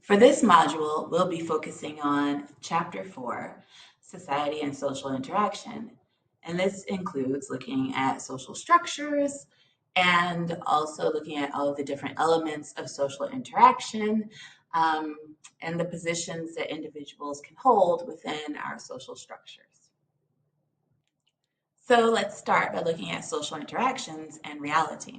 For this module, we'll be focusing on Chapter 4, Society and Social Interaction. And this includes looking at social structures and also looking at all of the different elements of social interaction um, and the positions that individuals can hold within our social structures. So let's start by looking at social interactions and reality.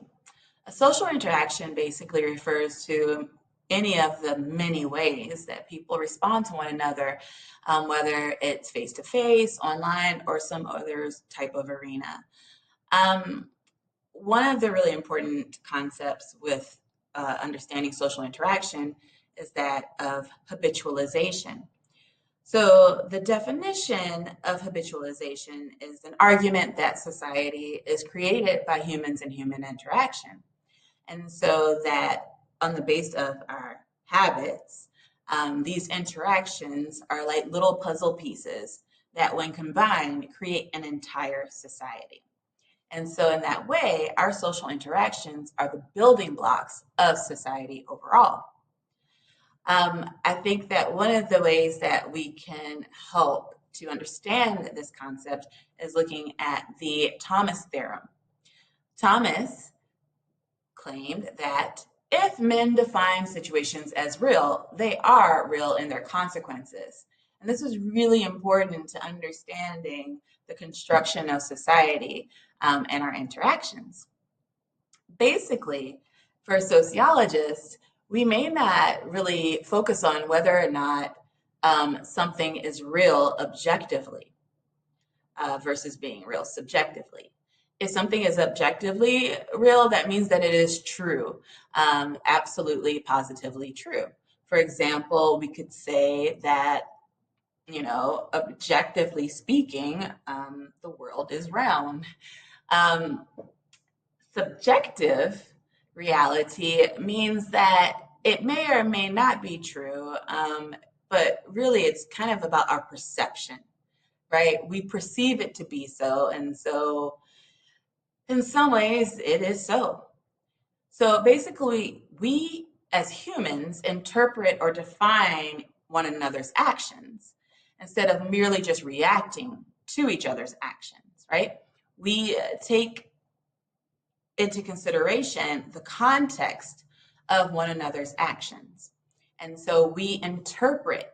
A social interaction basically refers to any of the many ways that people respond to one another, whether it's face to face, online, or some other type of arena. Um, One of the really important concepts with understanding social interaction is that of habitualization. So, the definition of habitualization is an argument that society is created by humans and human interaction. And so that on the base of our habits, these interactions are like little puzzle pieces that, when combined, create an entire society. And so, in that way, our social interactions are the building blocks of society overall. I think that one of the ways that we can help to understand this concept is looking at the Thomas theorem. Thomas claimed that if men define situations as real, they are real in their consequences. And this is really important to understanding the construction of society and our interactions. Basically, for sociologists, we may not really focus on whether or not something is real objectively versus being real subjectively. If something is objectively real, that means that it is true, absolutely, positively true. For example, we could say that, objectively speaking, the world is round. Um, Subjective reality means that it may or may not be true, but really it's kind of about our perception, right? We perceive it to be so, and so in some ways it is so. So basically, we as humans interpret or define one another's actions instead of merely just reacting to each other's actions, right? We take into consideration the context of one another's actions. And so we interpret,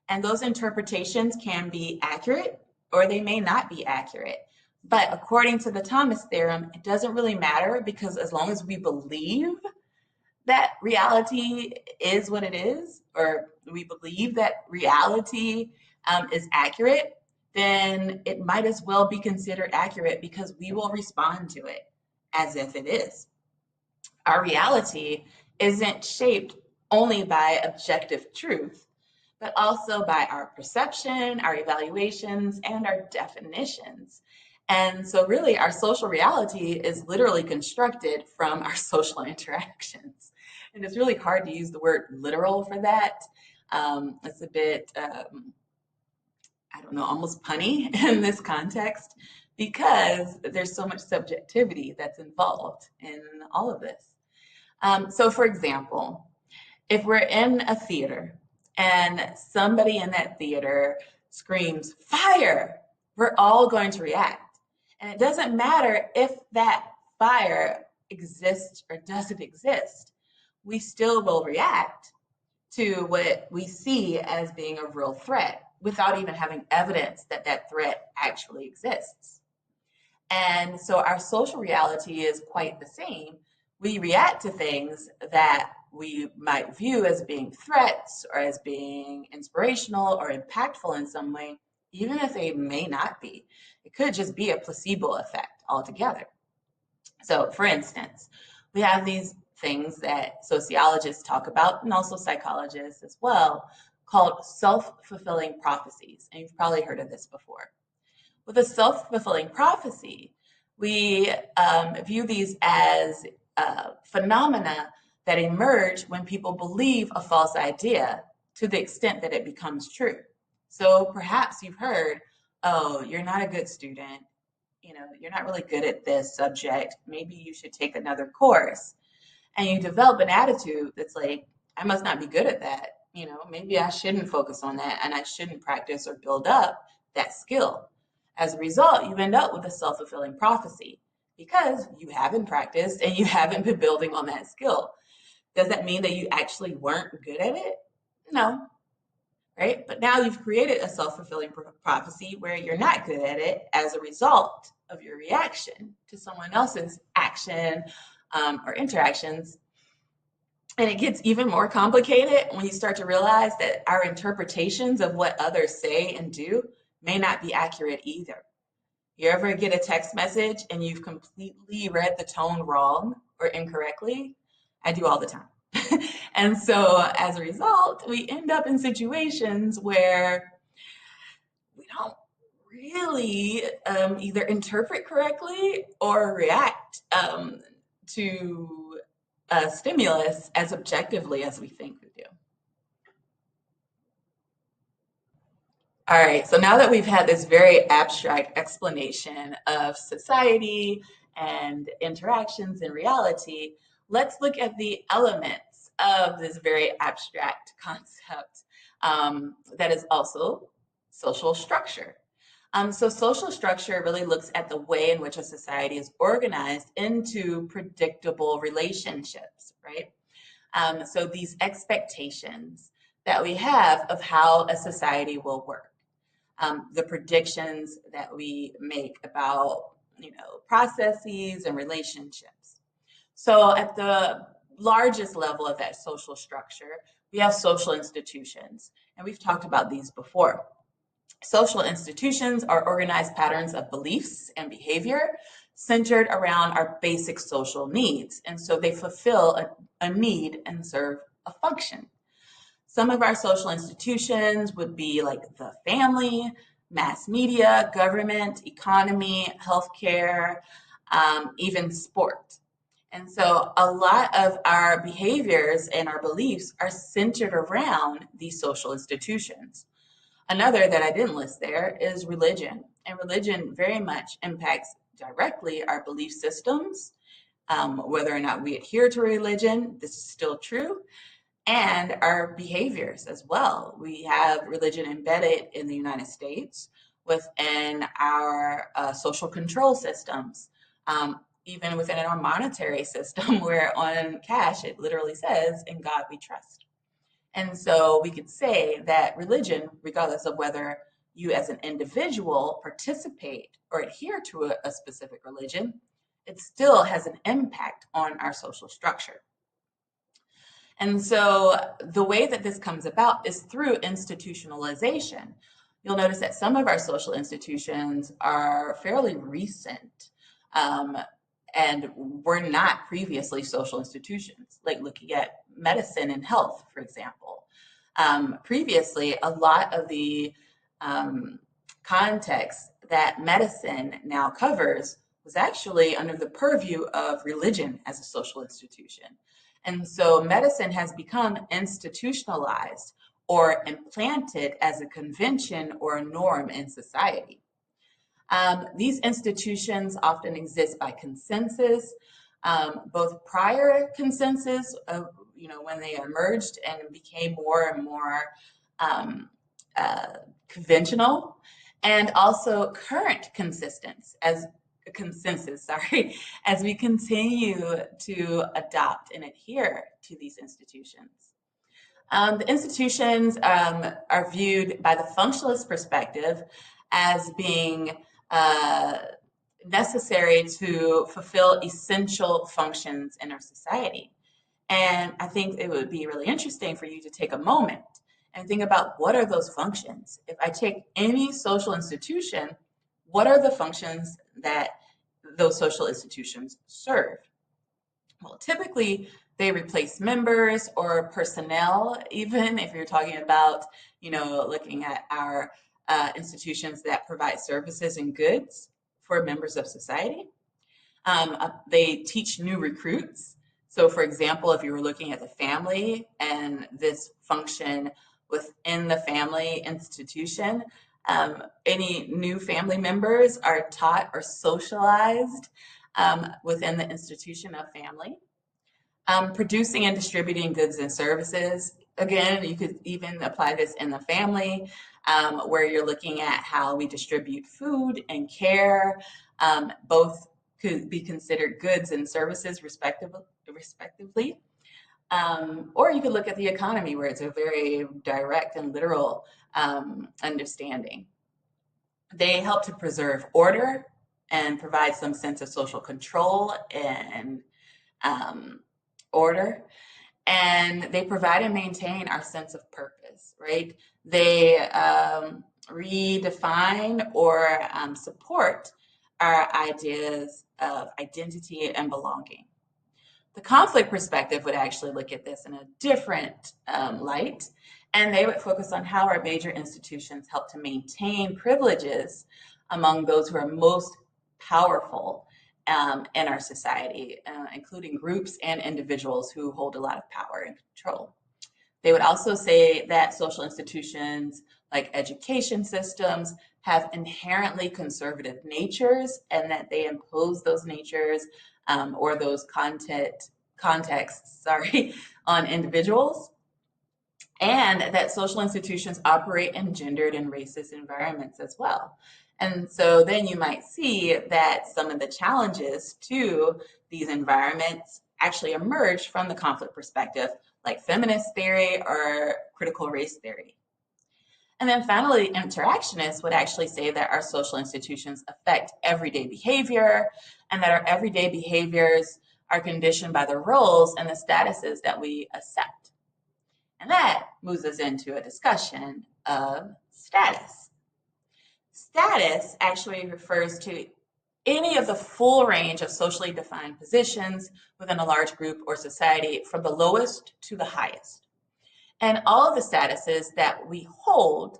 and those interpretations can be accurate or they may not be accurate. But according to the Thomas theorem, it doesn't really matter because as long as we believe that reality is what it is, or we believe that reality is accurate, then it might as well be considered accurate because we will respond to it as if it is. Our reality isn't shaped only by objective truth, but also by our perception, our evaluations, and our definitions. And so, really, our social reality is literally constructed from our social interactions. And it's really hard to use the word literal for that. It's a bit, I don't know, almost punny in this context because there's so much subjectivity that's involved in all of this. So, for example, if we're in a theater and somebody in that theater screams, fire, we're all going to react. And it doesn't matter if that fire exists or doesn't exist, we still will react to what we see as being a real threat without even having evidence that that threat actually exists. And so our social reality is quite the same. We react to things that we might view as being threats or as being inspirational or impactful in some way, even if they may not be. It could just be a placebo effect altogether. So, for instance, we have these things that sociologists talk about and also psychologists as well called self-fulfilling prophecies. And you've probably heard of this before. With a self-fulfilling prophecy, we view these as phenomena that emerge when people believe a false idea to the extent that it becomes true. So perhaps you've heard, oh, you're not a good student. You're not really good at this subject. Maybe you should take another course. And you develop an attitude that's like, I must not be good at that. maybe I shouldn't focus on that and I shouldn't practice or build up that skill. As a result, you end up with a self fulfilling prophecy because you haven't practiced and you haven't been building on that skill. Does that mean that you actually weren't good at it? No, right? But now you've created a self fulfilling prophecy where you're not good at it as a result of your reaction to someone else's action or interactions. And it gets even more complicated when you start to realize that our interpretations of what others say and do may not be accurate either. You ever get a text message and you've completely read the tone wrong or incorrectly? I do all the time. And so as a result, we end up in situations where we don't really either interpret correctly or react to stimulus as objectively as we think we do. All right, so now that we've had this very abstract explanation of society and interactions in reality, let's look at the elements of this very abstract concept that is also social structure. So, social structure really looks at the way in which a society is organized into predictable relationships, right? So, these expectations that we have of how a society will work, the predictions that we make about processes and relationships. So at the largest level of that social structure, we have social institutions, and we've talked about these before. Social institutions are organized patterns of beliefs and behavior centered around our basic social needs, and so they fulfill a need and serve a function. Some of our social institutions would be like the family, mass media, government, economy, healthcare, even sport. And so a lot of our behaviors and our beliefs are centered around these social institutions. Another that I didn't list there is religion. And religion very much impacts directly our belief systems, whether or not we adhere to religion. This is still true, and our behaviors as well. We have religion embedded in the United States within our social control systems, even within our monetary system, where on cash it literally says, "In God we trust." And so we could say that religion, regardless of whether you as an individual participate or adhere to a specific religion, it still has an impact on our social structure. And so the way that this comes about is through institutionalization. You'll notice that some of our social institutions are fairly recent, um, and were not previously social institutions, like looking at medicine and health, for example. Previously, a lot of the um, context that medicine now covers was actually under the purview of religion as a social institution. And so medicine has become institutionalized or implanted as a convention or a norm in society. These institutions often exist by consensus, both prior consensus of, when they emerged and became more and more um, uh, conventional, and also current consensus, sorry, as we continue to adopt and adhere to these institutions. The institutions are viewed by the functionalist perspective as being uh, necessary to fulfill essential functions in our society. And I think it would be really interesting for you to take a moment and think about what are those functions. If I take any social institution, what are the functions that those social institutions serve? Well, typically they replace members or personnel, even if you're talking about, looking at our institutions that provide services and goods for members of society. They teach new recruits. So, for example, if you were looking at the family and this function within the family institution, any new family members are taught or socialized within the institution of family. Producing and distributing goods and services. Again, you could even apply this in the family, where you're looking at how we distribute food and care. Both could be considered goods and services, respectively. Or you could look at the economy, where it's a very direct and literal understanding. They help to preserve order and provide some sense of social control and um, order. And they provide and maintain our sense of purpose, right? They redefine or support our ideas of identity and belonging. The conflict perspective would actually look at this in a different light, and they would focus on how our major institutions help to maintain privileges among those who are most powerful in our society, including groups and individuals who hold a lot of power and control. They would also say that social institutions like education systems have inherently conservative natures, and that they impose those natures or those contexts, sorry, on individuals, and that social institutions operate in gendered and racist environments as well. And so then you might see that some of the challenges to these environments actually emerge from the conflict perspective, like feminist theory or critical race theory. And then finally, interactionists would actually say that our social institutions affect everyday behavior, and that our everyday behaviors are conditioned by the roles and the statuses that we accept. And that moves us into a discussion of status. Status actually refers to any of the full range of socially defined positions within a large group or society, from the lowest to the highest. And all of the statuses that we hold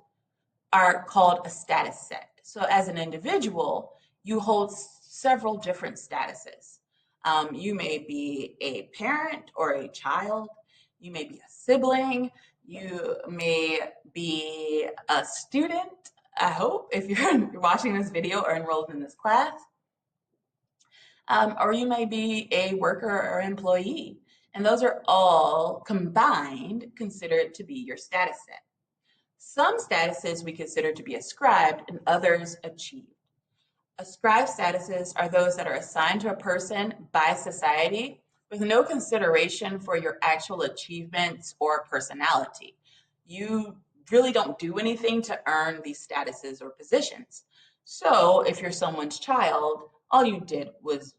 are called a status set. So as an individual, you hold several different statuses. You may be a parent or a child. You may be a sibling. You may be a student, I hope, if you're watching this video or enrolled in this class. Or you may be a worker or employee. And those are all combined considered to be your status set. Some statuses we consider to be ascribed and others achieved. Ascribed statuses are those that are assigned to a person by society with no consideration for your actual achievements or personality. You really don't do anything to earn these statuses or positions. So if you're someone's child, all you did was,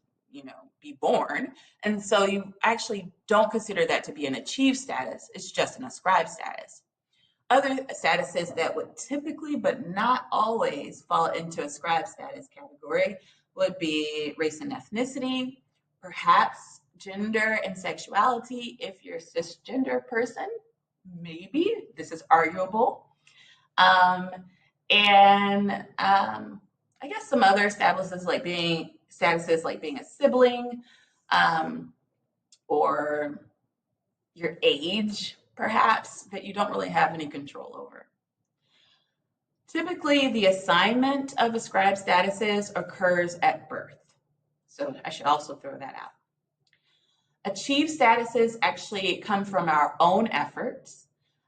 be born. And so you actually don't consider that to be an achieved status. It's just an ascribed status. Other statuses that would typically, but not always, fall into a scribe status category would be race and ethnicity, perhaps gender and sexuality. If you're a cisgender person, maybe this is arguable. Um, and I guess some other statuses like being a sibling, um, or your age, perhaps, that you don't really have any control over. Typically, the assignment of ascribed statuses occurs at birth. So I should also throw that out. Achieved statuses actually come from our own efforts.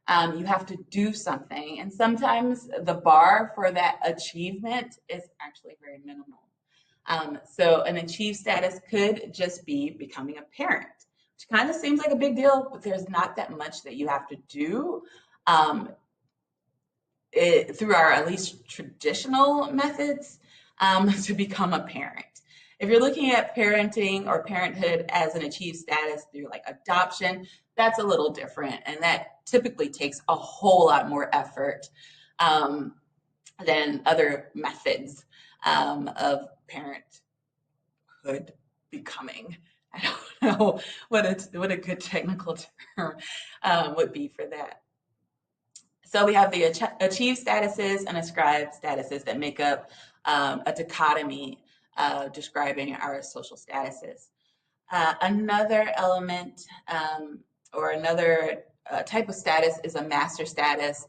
You have to do something, and sometimes the bar for that achievement is actually very minimal. So an achieved status could just be becoming a parent, which kind of seems like a big deal, but there's not that much that you have to do um, through our at least traditional methods to become a parent. If you're looking at parenting or parenthood as an achieved status through like adoption, that's a little different, and that typically takes a whole lot more effort um, than other methods of parenthood becoming. I don't know what a good technical term would be for that. So we have the achieved statuses and ascribed statuses that make up a dichotomy describing our social statuses. Another element or another type of status is a master status.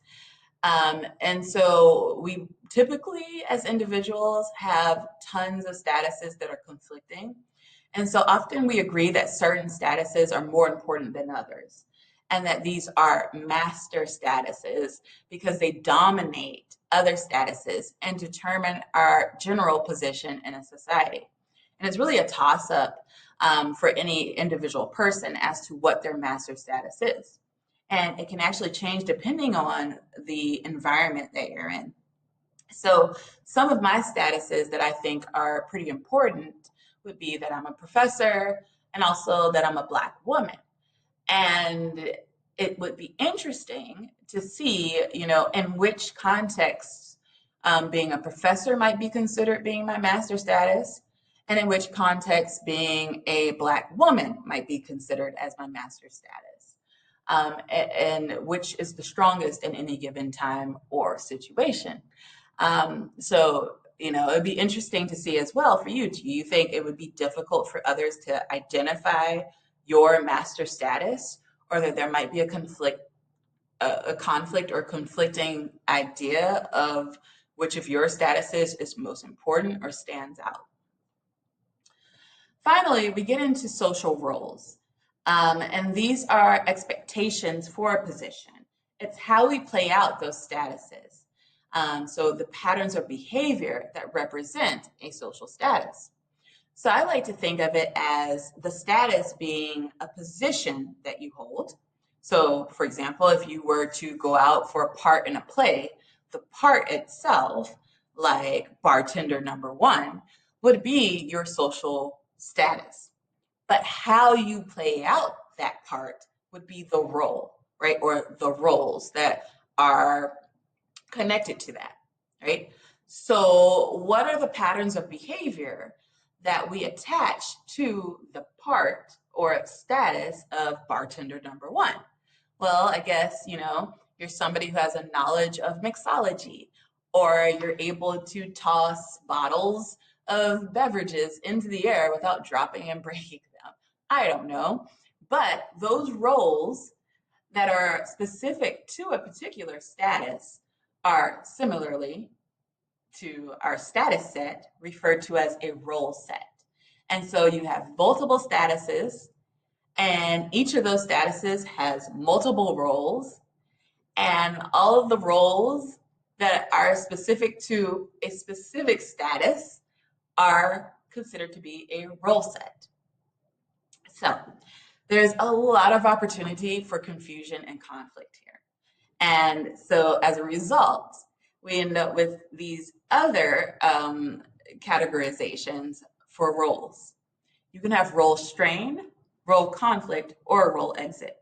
And so we typically, as individuals, have tons of statuses that are conflicting. And so often we agree that certain statuses are more important than others. and that these are master statuses because they dominate other statuses and determine our general position in a society. And it's really a toss up for any individual person as to what their master status is. And it can actually change depending on the environment that you're in. So, some of my statuses that I think are pretty important would be that I'm a professor and also that I'm a Black woman. And it would be interesting to see, in which contexts being a professor might be considered being my master status, and in which context being a Black woman might be considered as my master status, and which is the strongest in any given time or situation. It'd be interesting to see as well for you. Do you think it would be difficult for others to identify your master status, or that there might be a conflict or conflicting idea of which of your statuses is most important or stands out? Finally, we get into social roles. And these are expectations for a position. It's how we play out those statuses. So the patterns of behavior that represent a social status. So I like to think of it as the status being a position that you hold. So, for example, if you were to go out for a part in a play, the part itself, like bartender number one, would be your social status. But how you play out that part would be the role, right? Or the roles that are connected to that, right? So, what are the patterns of behavior that we attach to the part or status of bartender number one? Well, I guess, you're somebody who has a knowledge of mixology, or you're able to toss bottles of beverages into the air without dropping and breaking them. I don't know. But those roles that are specific to a particular status are similarly to our status set referred to as a role set. And so you have multiple statuses, and each of those statuses has multiple roles, and all of the roles that are specific to a specific status are considered to be a role set. So there's a lot of opportunity for confusion and conflict here. And so as a result, we end up with these other categorizations for roles. You can have role strain, role conflict, or role exit.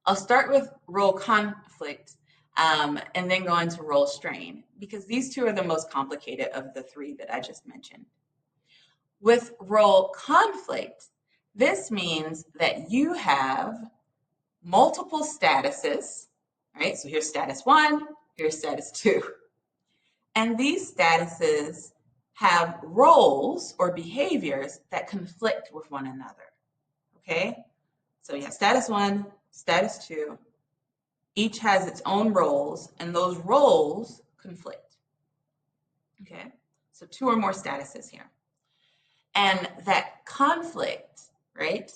I'll start with role conflict and then go into role strain, because these two are the most complicated of the three that I just mentioned. With role conflict, this means that you have multiple statuses, right? So here's status one, here's status two. And these statuses have roles or behaviors that conflict with one another, okay? So you have status one, status two, each has its own roles, and those roles conflict, okay? So two or more statuses here. And that conflict, right,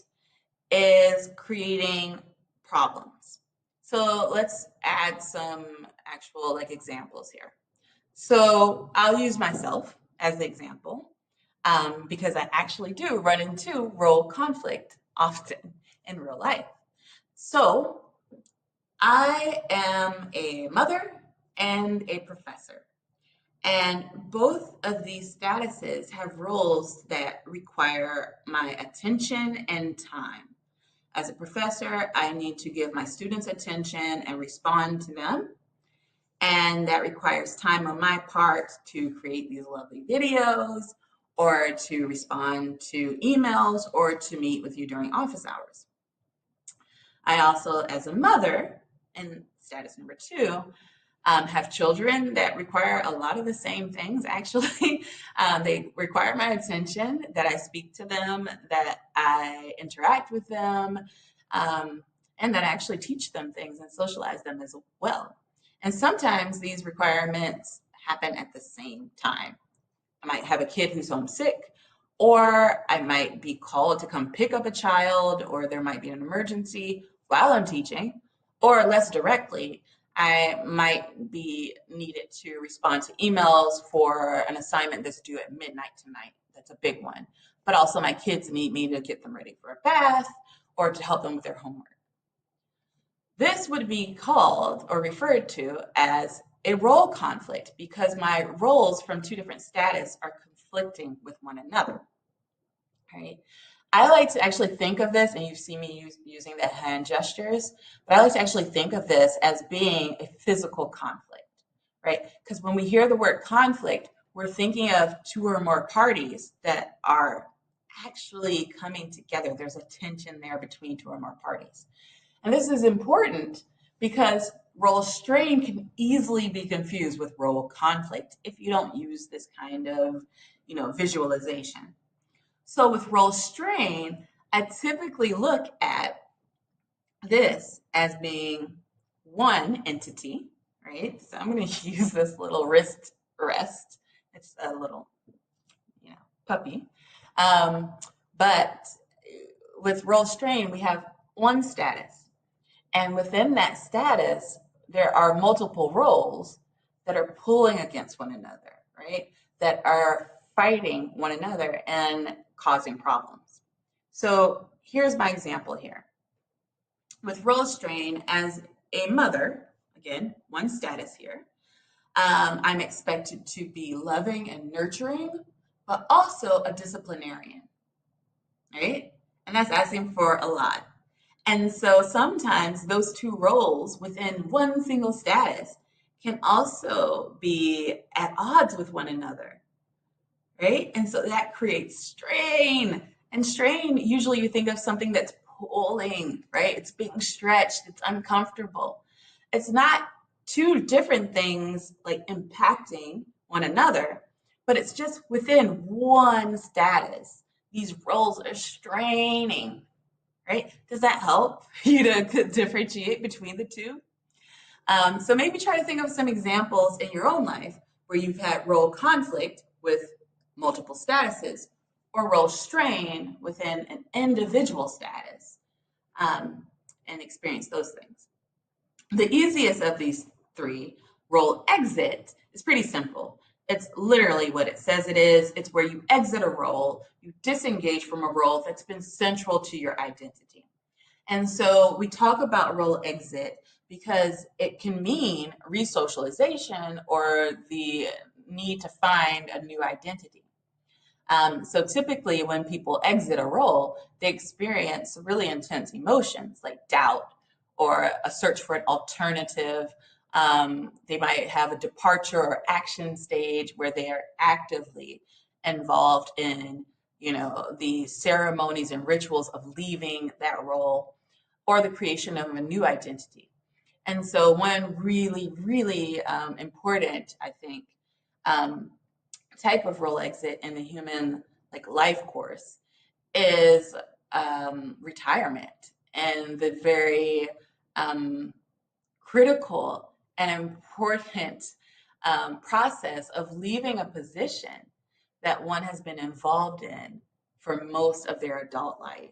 is creating problems. So let's add some actual examples here. So I'll use myself as the example because I actually do run into role conflict often in real life. So I am a mother and a professor. And both of these statuses have roles that require my attention and time. As a professor, I need to give my students attention and respond to them. And that requires time on my part to create these lovely videos, or to respond to emails, or to meet with you during office hours. I also, as a mother, in status number two, have children that require a lot of the same things, actually. They require my attention, that I speak to them, that I interact with them, and that I actually teach them things and socialize them as well. And sometimes these requirements happen at the same time. I might have a kid who's homesick, or I might be called to come pick up a child, or there might be an emergency, while I'm teaching, or less directly, I might be needed to respond to emails for an assignment that's due at midnight tonight. That's a big one. But also, my kids need me to get them ready for a bath or to help them with their homework. This would be called or referred to as a role conflict because my roles from two different status are conflicting with one another. Right? I like to actually think of this, and you see me using the hand gestures, but I like to actually think of this as being a physical conflict, right? Because when we hear the word conflict, we're thinking of two or more parties that are actually coming together. There's a tension there between two or more parties. And this is important because role strain can easily be confused with role conflict if you don't use this kind of, visualization. So with role strain, I typically look at this as being one entity, right? So I'm going to use this little wrist rest. It's a little, you know, puppy. Um, but with role strain, we have one status. And within that status, there are multiple roles that are pulling against one another, right? That are fighting one another and causing problems. So here's my example here. With role strain, as a mother, again, one status here, I'm expected to be loving and nurturing, but also a disciplinarian, right? And that's asking for a lot. And so sometimes those two roles within one single status can also be at odds with one another, right? And so that creates strain. And strain, usually you think of something that's pulling, right? It's being stretched, it's uncomfortable. It's not two different things like impacting one another, but it's just within one status. These roles are straining, right? Does that help you to differentiate between the two? So maybe try to think of some examples in your own life where you've had role conflict with multiple statuses or role strain within an individual status, and experience those things. The easiest of these three, role exit, is pretty simple. It's literally what it says it is. It's where you exit a role, you disengage from a role that's been central to your identity. And so we talk about role exit because it can mean resocialization or the need to find a new identity. So typically, when people exit a role, they experience really intense emotions like doubt or a search for an alternative. They might have a departure or action stage where they are actively involved in, the ceremonies and rituals of leaving that role or the creation of a new identity. And so, one really, really important, I think, um, type of role exit in the human life course is retirement and the very um, critical and important process of leaving a position that one has been involved in for most of their adult life.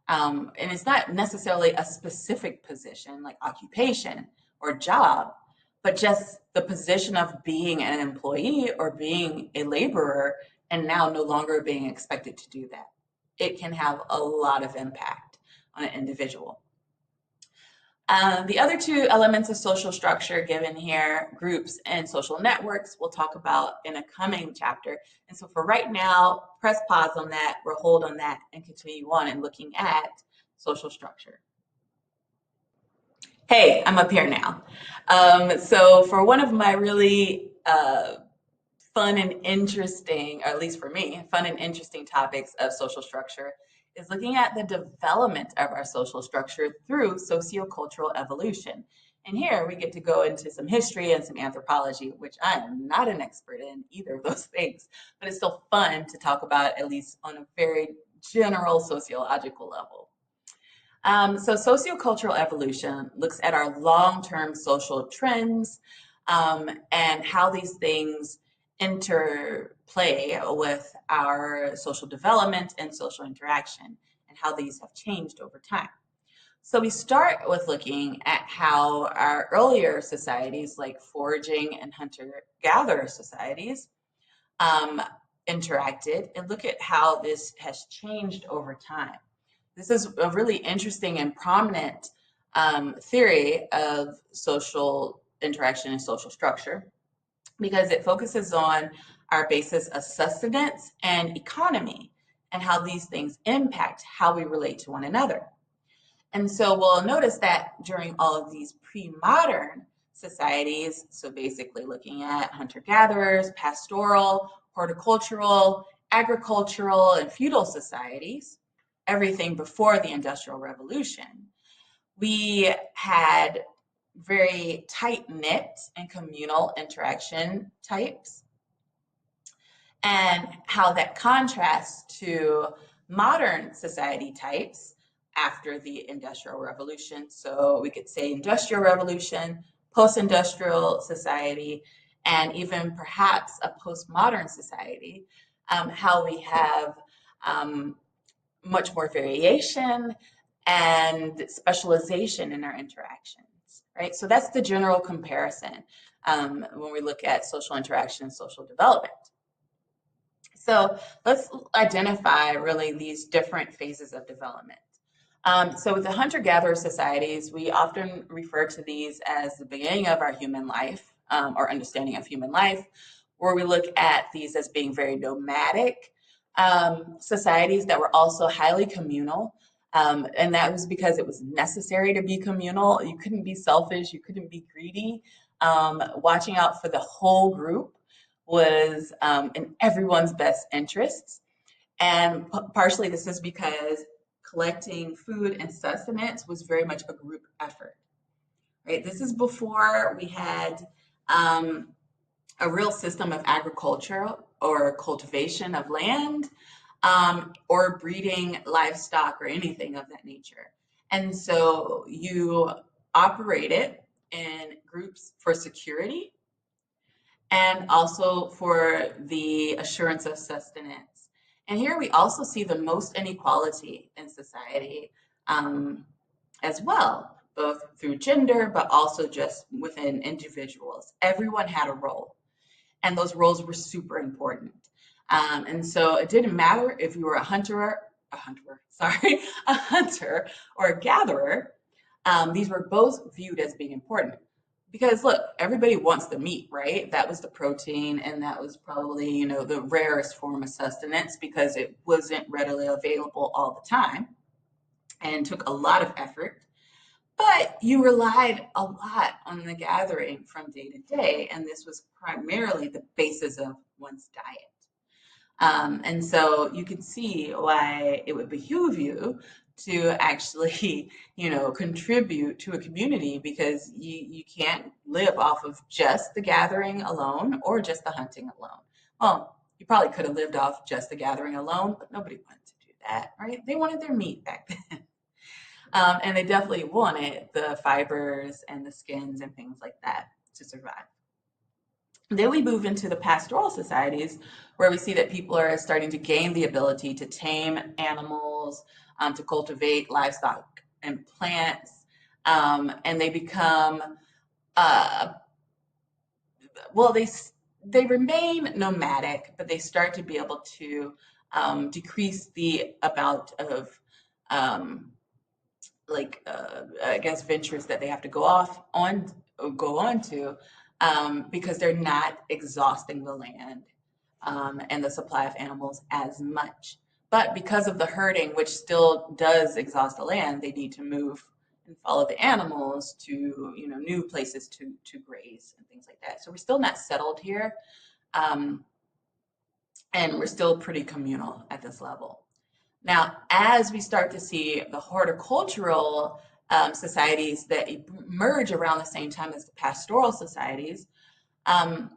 And it's not necessarily a specific position like occupation or job, but just the position of being an employee or being a laborer and now no longer being expected to do that. It can have a lot of impact on an individual. The other two elements of social structure given here, groups and social networks, we'll talk about in a coming chapter. And so for right now, press pause on that, or hold on that, and continue on and looking at social structure. Hey, I'm up here now. So for one of my really fun and interesting, or at least for me, fun and interesting topics of social structure is looking at the development of our social structure through sociocultural evolution. And here we get to go into some history and some anthropology, which I am not an expert in either of those things, but it's still fun to talk about, at least on a very general sociological level. So sociocultural evolution looks at our long-term social trends and how these things interplay with our social development and social interaction and how these have changed over time. So we start with looking at how our earlier societies, like foraging and hunter-gatherer societies, um, interacted, and look at how this has changed over time. This is a really interesting and prominent theory of social interaction and social structure because it focuses on our basis of sustenance and economy and how these things impact how we relate to one another. And so we'll notice that during all of these pre-modern societies, so basically looking at hunter-gatherers, pastoral, horticultural, agricultural, and feudal societies, everything before the Industrial Revolution, we had very tight-knit and communal interaction types, and how that contrasts to modern society types after the Industrial Revolution. So we could say Industrial Revolution, post-industrial society, and even perhaps a postmodern society, how we have um, much more variation and specialization in our interactions, right? So that's the general comparison when we look at social interaction and social development. So let's identify really these different phases of development. So with the hunter-gatherer societies, we often refer to these as the beginning of our human life, or understanding of human life, where we look at these as being very nomadic societies that were also highly communal. And that was because it was necessary to be communal. You couldn't be selfish, you couldn't be greedy. Watching out for the whole group was in everyone's best interests. And partially this is because collecting food and sustenance was very much a group effort, right? This is before we had um, a real system of agriculture or cultivation of land, or breeding livestock or anything of that nature. And so you operate it in groups for security and also for the assurance of sustenance. And here we also see the most inequality in society um, as well, both through gender, but also just within individuals. Everyone had a role, and those roles were super important. And so it didn't matter if you were a hunter or a gatherer. These were both viewed as being important because look, everybody wants the meat, right? That was the protein, and that was probably, the rarest form of sustenance because it wasn't readily available all the time and took a lot of effort. But you relied a lot on the gathering from day to day, and this was primarily the basis of one's diet. And so you can see why it would behoove you to actually, contribute to a community because you can't live off of just the gathering alone or just the hunting alone. Well, you probably could have lived off just the gathering alone, but nobody wanted to do that, right? They wanted their meat back then. And they definitely wanted the fibers and the skins and things like that to survive. Then we move into the pastoral societies where we see that people are starting to gain the ability to tame animals, to cultivate livestock and plants, and they become, uh, well, they remain nomadic, but they start to be able to decrease the amount of um, I guess ventures that they have to go on to because they're not exhausting the land and the supply of animals as much. But because of the herding, which still does exhaust the land, they need to move and follow the animals to new places to graze and things like that. So we're still not settled here, um, and we're still pretty communal at this level. Now, as we start to see the horticultural societies that emerge around the same time as the pastoral societies, um,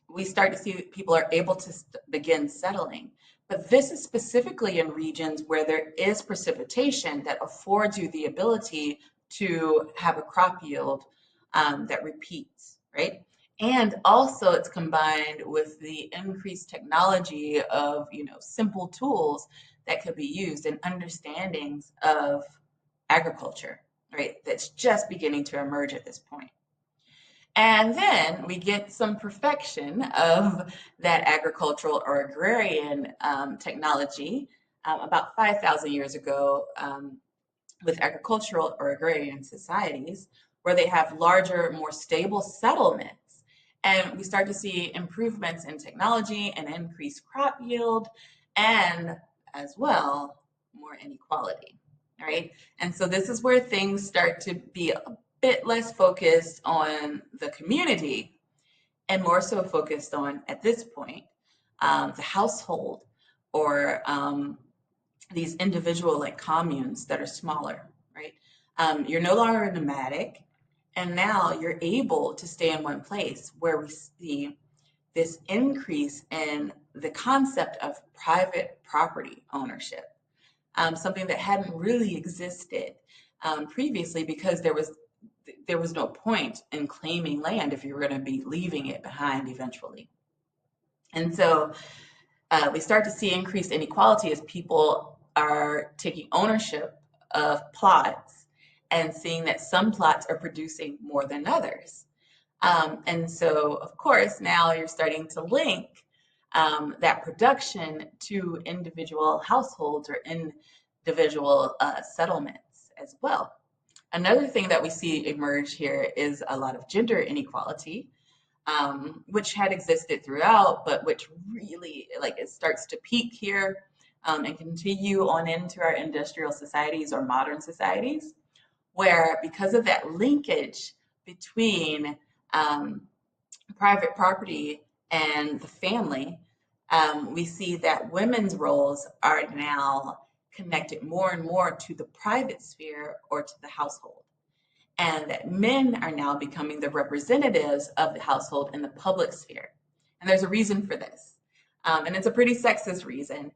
we start to see that people are able to begin settling. But this is specifically in regions where there is precipitation that affords you the ability to have a crop yield that repeats, right? And also it's combined with the increased technology of, simple tools that could be used and understandings of agriculture, right? That's just beginning to emerge at this point. And then we get some perfection of that agricultural or agrarian technology about 5,000 years ago with agricultural or agrarian societies, where they have larger, more stable settlements. And we start to see improvements in technology and increased crop yield, and as well, more inequality, right? And so this is where things start to be a bit less focused on the community and more so focused on, at this point, the household or these individual like communes that are smaller, right? You're no longer nomadic, and now you're able to stay in one place where we see this increase in the concept of private property ownership, something that hadn't really existed previously because there was no point in claiming land if you were going to be leaving it behind eventually. And so we start to see increased inequality as people are taking ownership of plots and seeing that some plots are producing more than others. And so, of course, now you're starting to link that production to individual households or individual settlements as well. Another thing that we see emerge here is a lot of gender inequality, which had existed throughout, but which really, like, it starts to peak here and continue on into our industrial societies or modern societies, where because of that linkage between private property and the family, we see that women's roles are now connected more and more to the private sphere or to the household, and that men are now becoming the representatives of the household in the public sphere. And there's a reason for this. And it's a pretty sexist reason.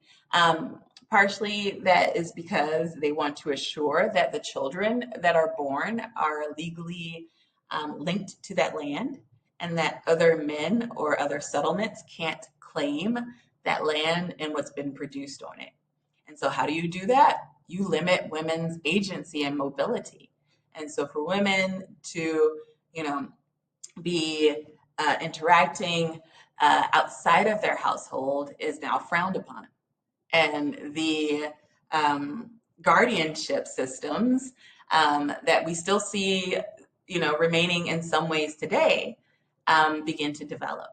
Partially that is because they want to assure that the children that are born are legally linked to that land, and that other men or other settlements can't claim that land and what's been produced on it. And so how do you do that? You limit women's agency and mobility. And so for women to, be interacting outside of their household is now frowned upon. And the guardianship systems that we still see, remaining in some ways today, begin to develop,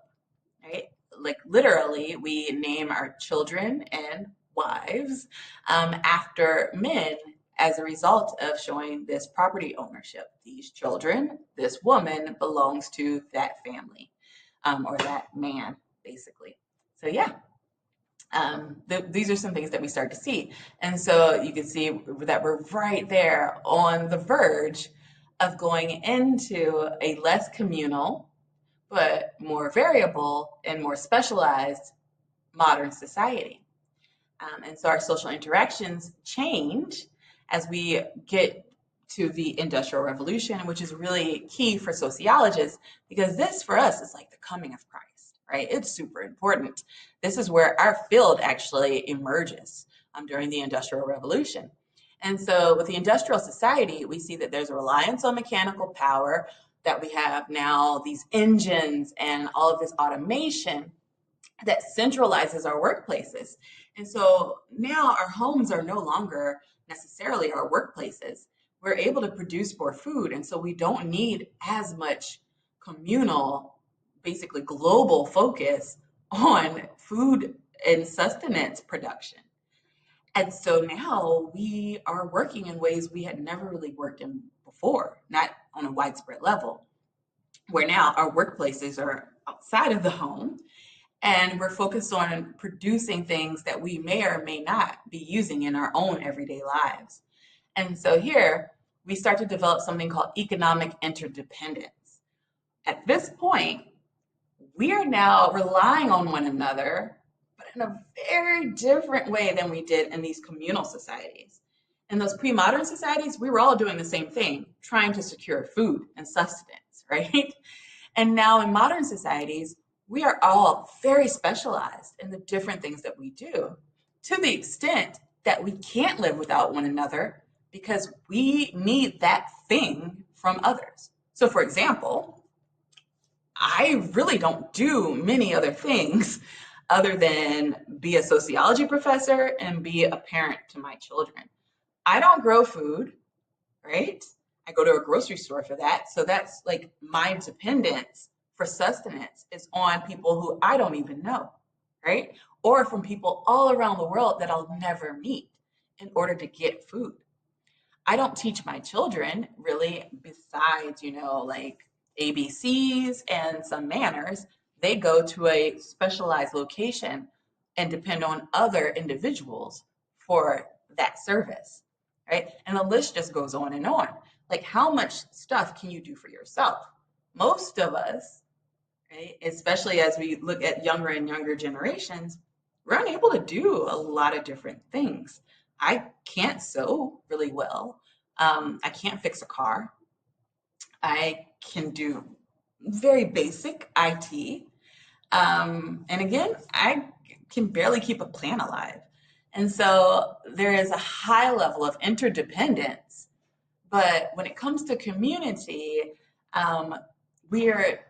right? Like literally, we name our children and wives after men as a result of showing this property ownership. These children, this woman belongs to that family or that man, basically. So, yeah. These are some things that we start to see. And so you can see that we're right there on the verge of going into a less communal, but more variable and more specialized modern society. And so our social interactions change as we get to the Industrial Revolution, which is really key for sociologists, because this for us is like the coming of Christ, right? It's super important. This is where our field actually emerges during the Industrial Revolution. And so with the industrial society, we see that there's a reliance on mechanical power, that we have now these engines and all of this automation that centralizes our workplaces. And so now our homes are no longer necessarily our workplaces. We're able to produce more food. And so we don't need as much communal, basically global focus on food and sustenance production. And so now we are working in ways we had never really worked in before, not on a widespread level, where now our workplaces are outside of the home and we're focused on producing things that we may or may not be using in our own everyday lives. And so here we start to develop something called economic interdependence. At this point, we are now relying on one another, but in a very different way than we did in these communal societies. In those pre-modern societies, we were all doing the same thing, trying to secure food and sustenance, right? And now in modern societies, we are all very specialized in the different things that we do, to the extent that we can't live without one another because we need that thing from others. So, for example, I really don't do many other things other than be a sociology professor and be a parent to my children. I don't grow food, right? I go to a grocery store for that. So that's like my dependence for sustenance is on people who I don't even know, right? Or from people all around the world that I'll never meet in order to get food. I don't teach my children really, besides, like ABCs and some manners. They go to a specialized location and depend on other individuals for that service, right? And the list just goes on and on. Like, how much stuff can you do for yourself? Most of us, right, especially as we look at younger and younger generations, we're unable to do a lot of different things. I can't sew really well. I can't fix a car. I can do very basic IT. And again, I can barely keep a plant alive. And so there is a high level of interdependence. But when it comes to community, um, we are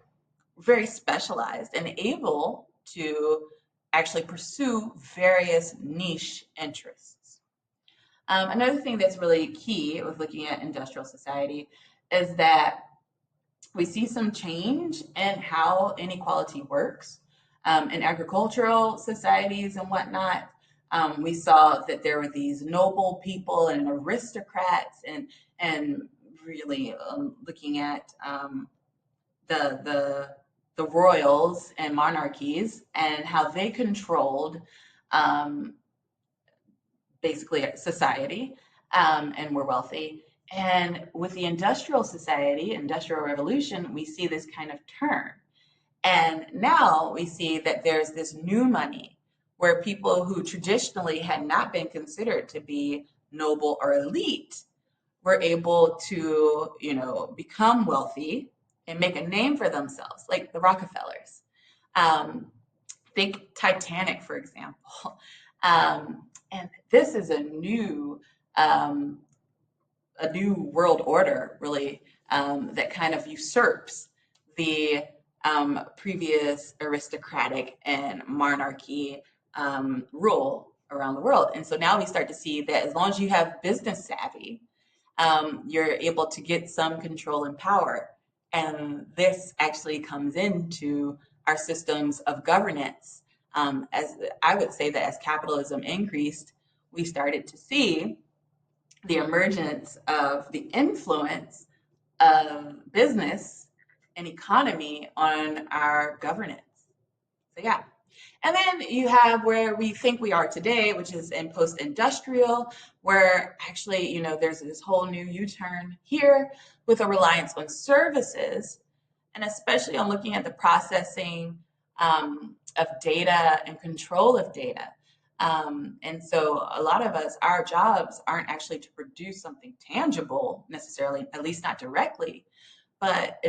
very specialized and able to actually pursue various niche interests. Another thing that's really key with looking at industrial society is that we see some change in how inequality works. In agricultural societies and whatnot, we saw that there were these noble people and aristocrats, and really looking at the royals and monarchies and how they controlled um, basically society, and were wealthy. And with the industrial society, industrial revolution, we see this kind of turn. And now we see that there's this new money where people who traditionally had not been considered to be noble or elite were able to, become wealthy and make a name for themselves, like the Rockefellers. Um, think Titanic, for example. And this is um, a new world order, really, that kind of usurps the previous aristocratic and monarchy rule around the world. And so now we start to see that as long as you have business savvy, you're able to get some control and power. And this actually comes into our systems of governance. As I would say that as capitalism increased, we started to see the emergence of the influence of business and economy on our governance. So yeah. And then you have where we think we are today, which is in post-industrial, where actually, there's this whole new U-turn here with a reliance on services, and especially on looking at the processing of data and control of data. And so a lot of us, our jobs aren't actually to produce something tangible necessarily, at least not directly, but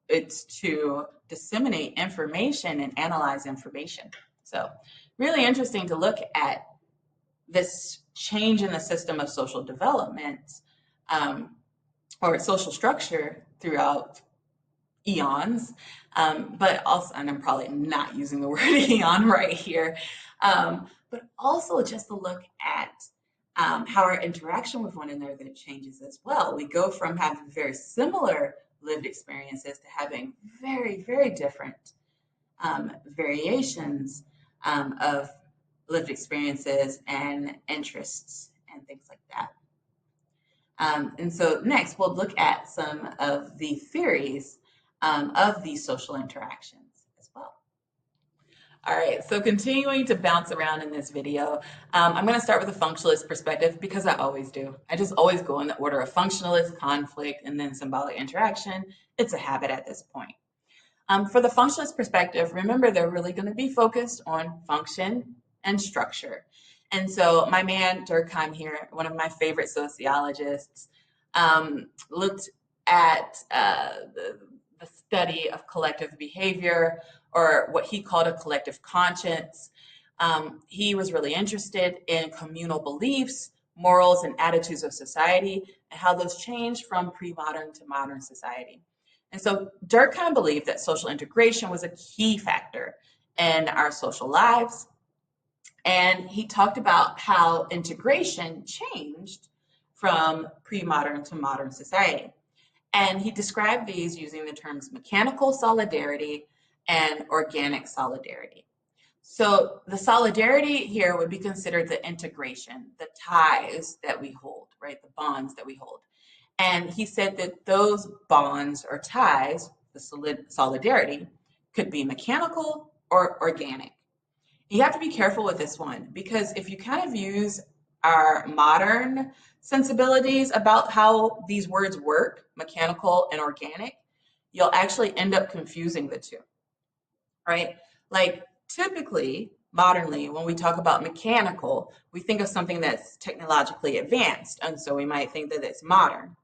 it's to disseminate information and analyze information. So really interesting to look at this change in the system of social development, or social structure throughout eons, but also, and I'm probably not using the word eon right here, but also just to look at how our interaction with one another changes as well. We go from having very similar lived experiences to having very, very different variations of lived experiences and interests and things like that. And so next, we'll look at some of the theories of these social interactions as well. All right, so continuing to bounce around in this video, I'm going to start with a functionalist perspective because I always do. I just always go in the order of functionalist, conflict, and then symbolic interaction. It's a habit at this point. For the functionalist perspective, remember they're really going to be focused on function and structure. And so my man Durkheim here, one of my favorite sociologists, looked at the study of collective behavior, or what he called a collective conscience. He was really interested in communal beliefs morals, and attitudes of society, and how those change from pre-modern to modern society. And so Durkheim believed that social integration was a key factor in our social lives. And he talked about how integration changed from pre-modern to modern society. And he described these using the terms mechanical solidarity and organic solidarity. So the solidarity here would be considered the integration, the ties that we hold, right? The bonds that we hold. And he said that those bonds or ties, the solidarity, could be mechanical or organic. You have to be careful with this one because if you kind of use our modern sensibilities about how these words work, mechanical and organic, you'll actually end up confusing the two, right? Like typically, modernly, when we talk about mechanical, we think of something that's technologically advanced. And so we might think that it's modern.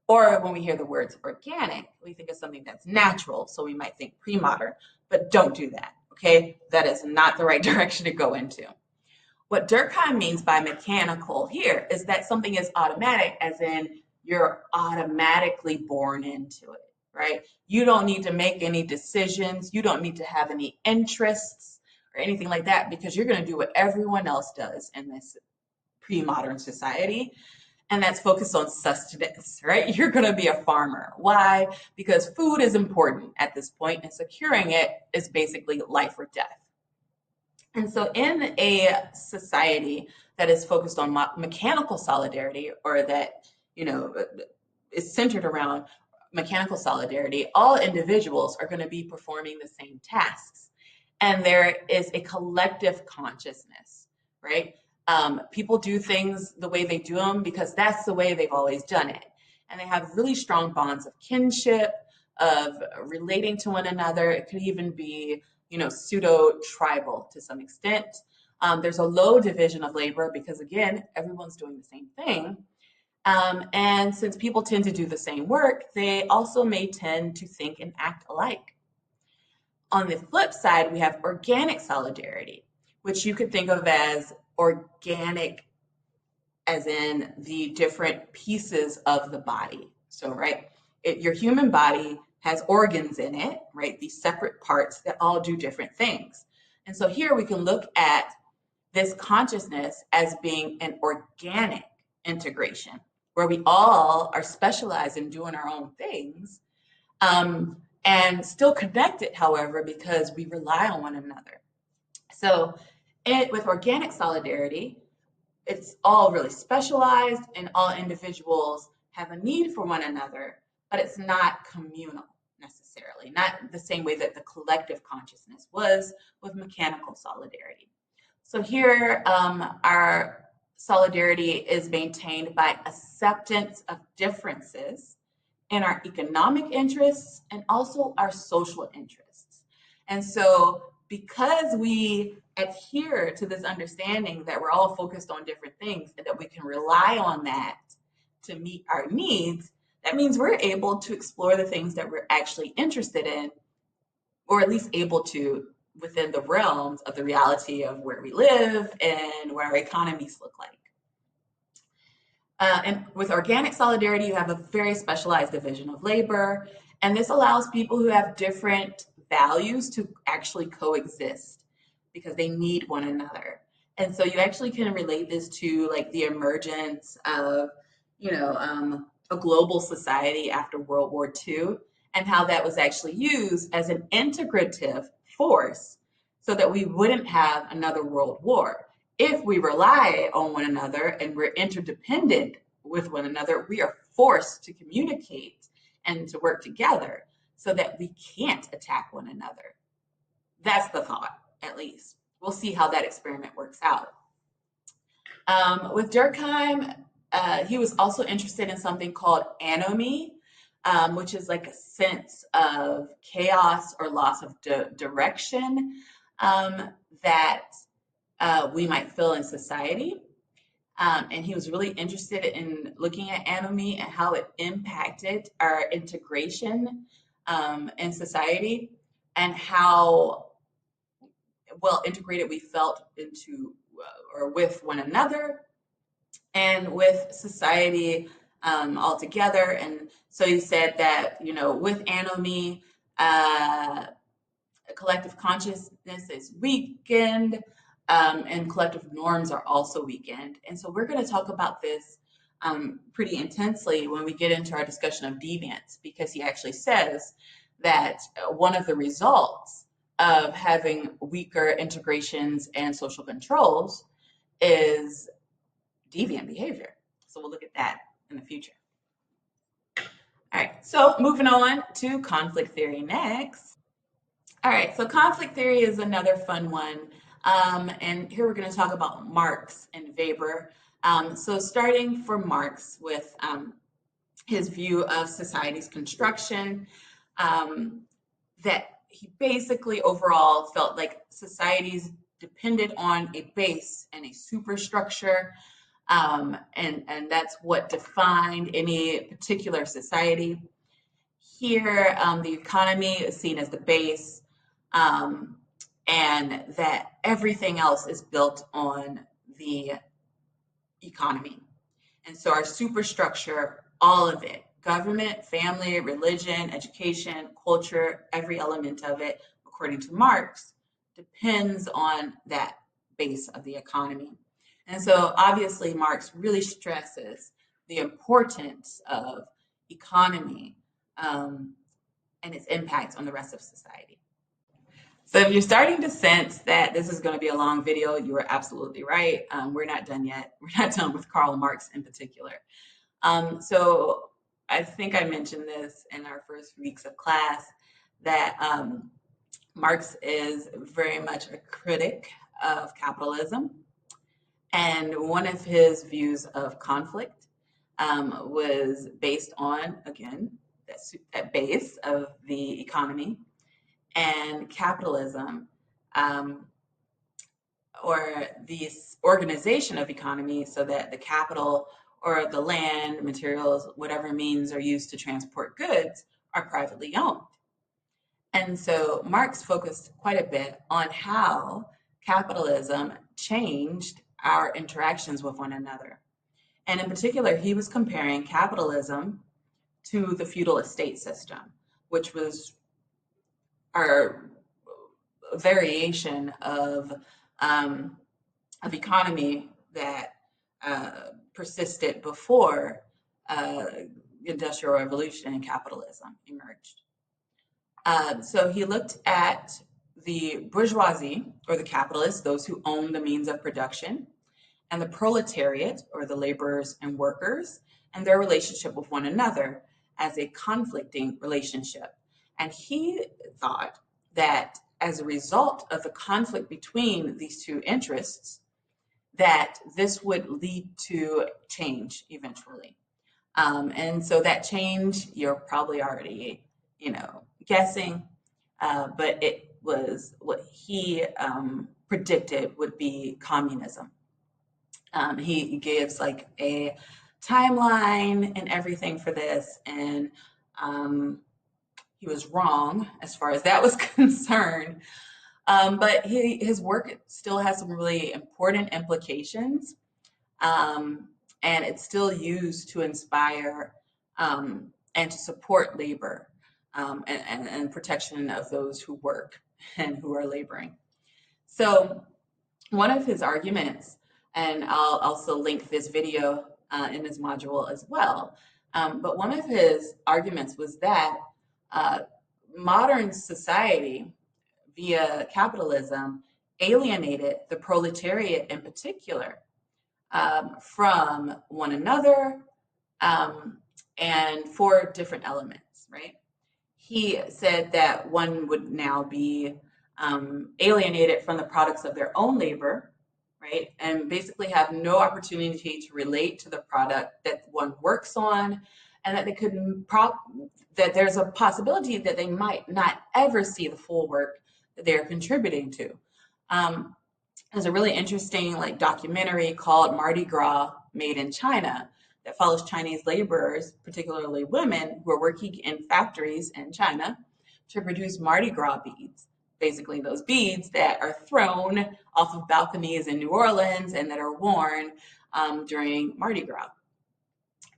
Or when we hear the words organic, we think of something that's natural. So we might think pre modern, but don't do that. Okay. That is not the right direction to go into. What Durkheim means by mechanical here is that something is automatic, as in you're automatically born into it, right? You don't need to make any decisions. You don't need to have any interests or anything like that because you're going to do what everyone else does in this pre modern society. And that's focused on sustenance, right? You're going to be a farmer. Why? Because food is important at this point, and securing it is basically life or death. And so, in a society that is focused on mechanical solidarity, or that you know is centered around mechanical solidarity, all individuals are going to be performing the same tasks, and there is a collective consciousness, right? People do things the way they do them because that's the way they've always done it, and they have really strong bonds of kinship, of relating to one another. It could even be pseudo tribal to some extent. There's a low division of labor because, again, everyone's doing the same thing. And since people tend to do the same work, they also may tend to think and act alike. On the flip side, we have organic solidarity, which you could think of as organic, as in the different pieces of the body. So, right, your human body has organs in it, right? These separate parts that all do different things. And so here we can look at this consciousness as being an organic integration where we all are specialized in doing our own things, and still connected, however, because we rely on one another. So with organic solidarity, it's all really specialized and all individuals have a need for one another, but it's not communal necessarily, not the same way that the collective consciousness was with mechanical solidarity. So here, our solidarity is maintained by acceptance of differences in our economic interests and also our social interests. And so because we adhere to this understanding that we're all focused on different things and that we can rely on that to meet our needs, that means we're able to explore the things that we're actually interested in, or at least able to within the realms of the reality of where we live and what our economies look like. And with organic solidarity, you have a very specialized division of labor, and this allows people who have different values to actually coexist because they need one another. And so you actually can relate this to like the emergence of, a global society after World War II, and how that was actually used as an integrative force so that we wouldn't have another world war. If we rely on one another and we're interdependent with one another, we are forced to communicate and to work together so that we can't attack one another. That's the thought, at least. We'll see how that experiment works out. With Durkheim, he was also interested in something called anomie, which is like a sense of chaos or loss of direction that we might feel in society. And he was really interested in looking at anomie and how it impacted our integration in society and how well integrated we felt into or with one another, and with society altogether. And so you said that, with anomie, uh, collective consciousness is weakened, and collective norms are also weakened. And so we're going to talk about this pretty intensely when we get into our discussion of deviance, because he actually says that one of the results of having weaker integrations and social controls is deviant behavior. So we'll look at that in the future. All right, so moving on to conflict theory next. All right, so conflict theory is another fun one. And here we're going to talk about Marx and Weber. So starting for Marx with his view of society's construction, um, that he basically overall felt like societies depended on a base and a superstructure, and that's what defined any particular society. Here, the economy is seen as the base, um, and that everything else is built on the economy. And so our superstructure, all of it, government, family, religion, education, culture, every element of it, according to Marx, depends on that base of the economy. And so obviously Marx really stresses the importance of economy, um, and its impact on the rest of society. So if you're starting to sense that this is going to be a long video, you are absolutely right. We're not done yet. We're not done with Karl Marx in particular. So I think I mentioned this in our first weeks of class, that Marx is very much a critic of capitalism. And one of his views of conflict was based on, again, that base of the economy and capitalism, um, or the organization of economy, so that the capital or the land, materials, whatever means are used to transport goods are privately owned. And so Marx focused quite a bit on how capitalism changed our interactions with one another. And in particular, he was comparing capitalism to the feudal estate system, which was our variation um, of economy that persisted before industrial revolution and capitalism emerged. So he looked at the bourgeoisie, or the capitalists, those who own the means of production, and the proletariat, or the laborers and workers, and their relationship with one another as a conflicting relationship. And he thought that as a result of the conflict between these two interests, that this would lead to change eventually. And so that change, you're probably already, guessing, but it was what he predicted would be communism. He gives like a timeline and everything for this, and he was wrong as far as that was concerned. But his work still has some really important implications, and it's still used to inspire and to support labor, and protection of those who work and who are laboring. So one of his arguments, and I'll also link this video in this module as well, but one of his arguments was that uh, modern society, via capitalism, alienated the proletariat in particular from one another, and for different elements, right? He said that one would now be alienated from the products of their own labor, right? And basically have no opportunity to relate to the product that one works on, and that they could that there's a possibility that they might not ever see the full work that they're contributing to. There's a really interesting documentary called Mardi Gras Made in China that follows Chinese laborers, particularly women, who are working in factories in China to produce Mardi Gras beads. Basically, those beads that are thrown off of balconies in New Orleans and that are worn during Mardi Gras.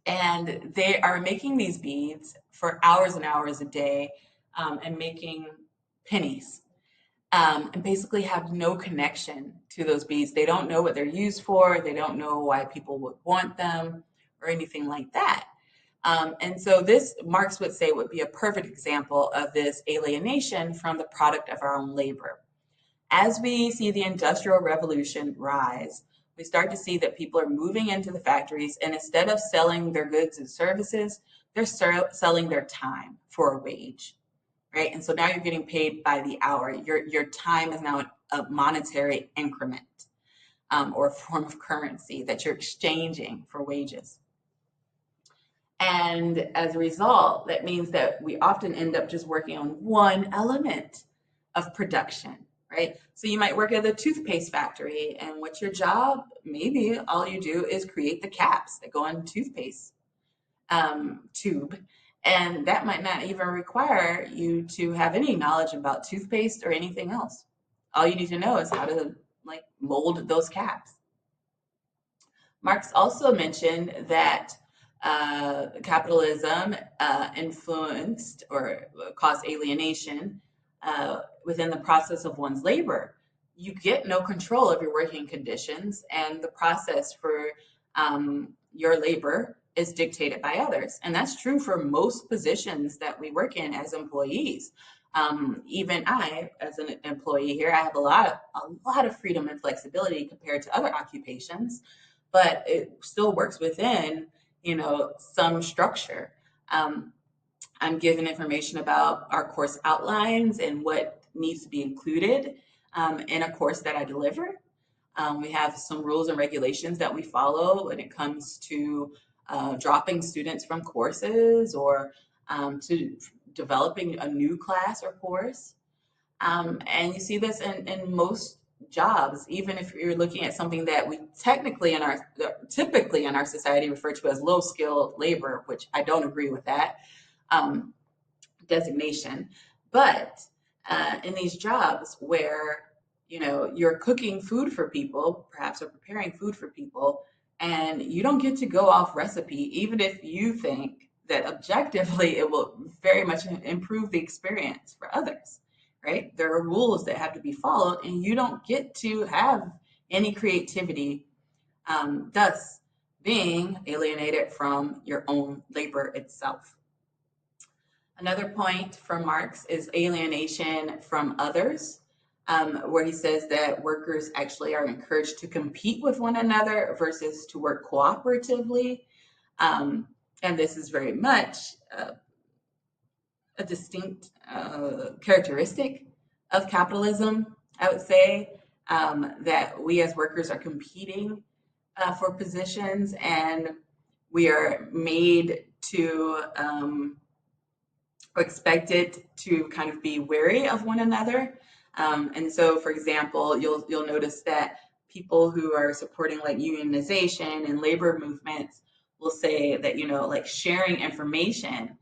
And they are making these beads for hours and hours a day, and making pennies, and basically have no connection to those beads. They don't know what they're used for. They don't know why people would want them or anything like that. And so this, Marx would say, would be a perfect example of this alienation from the product of our own labor. As we see the Industrial Revolution rise, we start to see that people are moving into the factories, and instead of selling their goods and services, they're selling their time for a wage, right? And so now you're getting paid by the hour. Your time is now a monetary increment, or a form of currency that you're exchanging for wages. And as a result, that means that we often end up just working on one element of production, right? So you might work at a toothpaste factory, and what's your job? Maybe all you do is create the caps that go on toothpaste tube. And that might not even require you to have any knowledge about toothpaste or anything else. All you need to know is how to like mold those caps. Marx also mentioned that capitalism influenced or caused alienation within the process of one's labor. You get no control of your working conditions, and the process for your labor is dictated by others. And that's true for most positions that we work in as employees. Even I, as an employee here, I have a lot of freedom and flexibility compared to other occupations, but it still works within, some structure. I'm given information about our course outlines and what needs to be included in a course that I deliver. We have some rules and regulations that we follow when it comes to dropping students from courses, or to developing a new class or course. And you see this in most jobs, even if you're looking at something that we typically in our society refer to as low skilled labor, which I don't agree with that um, designation. But in these jobs where you're cooking food for people, perhaps, or preparing food for people, and you don't get to go off recipe, even if you think that objectively it will very much improve the experience for others, right? There are rules that have to be followed, and you don't get to have any creativity, thus being alienated from your own labor itself. Another point from Marx is alienation from others, where he says that workers actually are encouraged to compete with one another versus to work cooperatively. And this is very much a distinct characteristic of capitalism, I would say, that we as workers are competing for positions, and we are made to or expected to kind of be wary of one another. And so, for example, you'll notice that people who are supporting like unionization and labor movements will say that like sharing information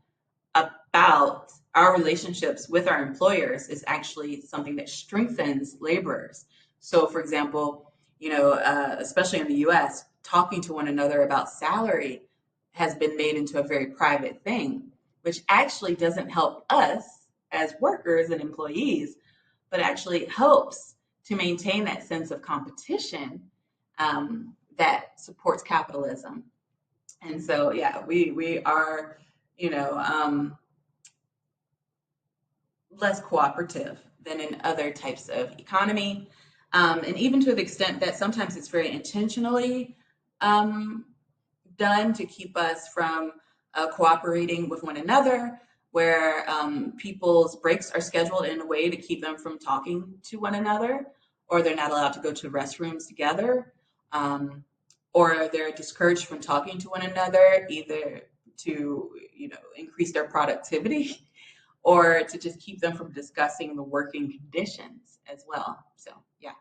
about our relationships with our employers is actually something that strengthens laborers. So, for example, especially in the U.S., talking to one another about salary has been made into a very private thing, which actually doesn't help us as workers and employees, but actually helps to maintain that sense of competition that supports capitalism. And so, yeah, we are, less cooperative than in other types of economy. And even to the extent that sometimes it's very intentionally um, done to keep us from cooperating with one another, where people's breaks are scheduled in a way to keep them from talking to one another, or they're not allowed to go to restrooms together, or they're discouraged from talking to one another, either to increase their productivity or to just keep them from discussing the working conditions as well. So, yeah.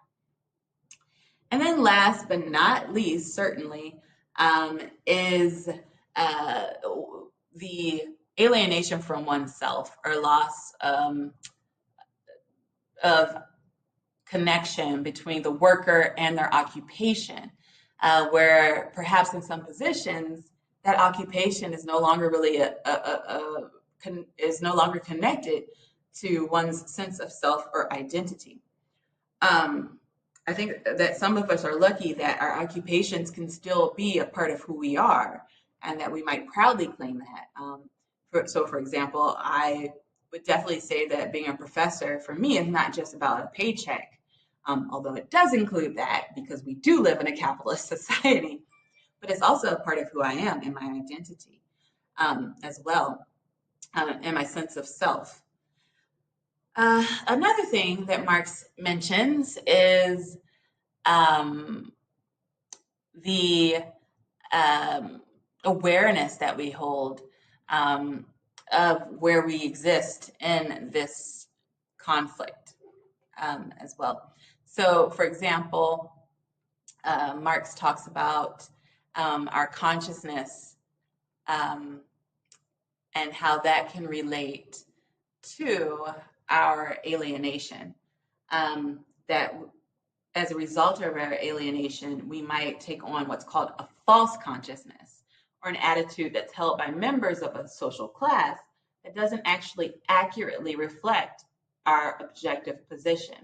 And then last but not least, certainly, is uh, the alienation from oneself, or loss of connection between the worker and their occupation. where perhaps in some positions that occupation is no longer really is no longer connected to one's sense of self or identity. Um, I think that some of us are lucky that our occupations can still be a part of who we are, and that we might proudly claim that. For example, I would definitely say that being a professor for me is not just about a paycheck, although it does include that because we do live in a capitalist society, but it's also a part of who I am and my identity as well, and my sense of self. Another thing that Marx mentions is um, the um, awareness that we hold um, of where we exist in this conflict as well. So, for example, Marx talks about our consciousness um, and how that can relate to our alienation. That as a result of our alienation, we might take on what's called a false consciousness, or an attitude that's held by members of a social class that doesn't actually accurately reflect our objective position.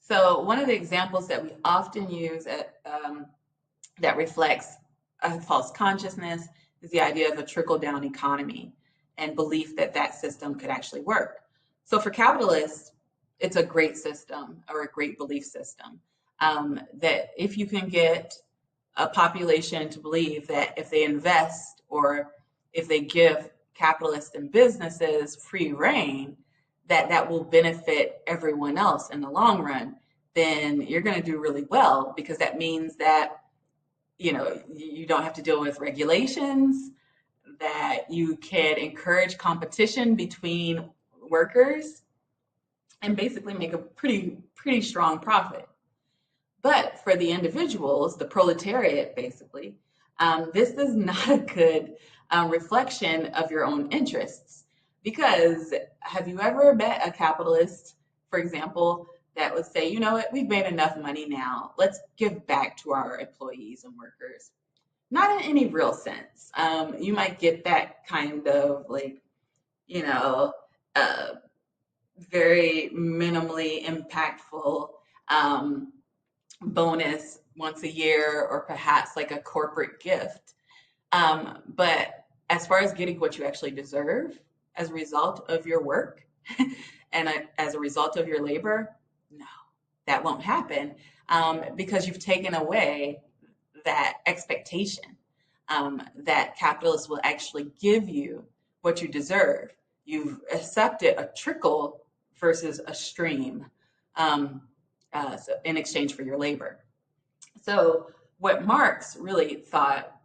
So, one of the examples that we often use that reflects a false consciousness is the idea of a trickle down economy and belief that that system could actually work. So for capitalists, it's a great system or a great belief system that if you can get a population to believe that if they invest or if they give capitalists and businesses free reign, that that will benefit everyone else in the long run, then you're going to do really well because that means that you don't have to deal with regulations, that you can encourage competition between workers and basically make a pretty strong profit. But for the individuals, the proletariat, basically, this is not a good reflection of your own interests. Because have you ever met a capitalist, for example, that would say, you know what, we've made enough money now, let's give back to our employees and workers? Not in any real sense. You might get that kind of like, you know, uh, very minimally impactful um, bonus once a year, or perhaps like a corporate gift. But as far as getting what you actually deserve as a result of your work and as a result of your labor, no, that won't happen because you've taken away that expectation that capitalists will actually give you what you deserve. You've accepted a trickle versus a stream so in exchange for your labor. So, what Marx really thought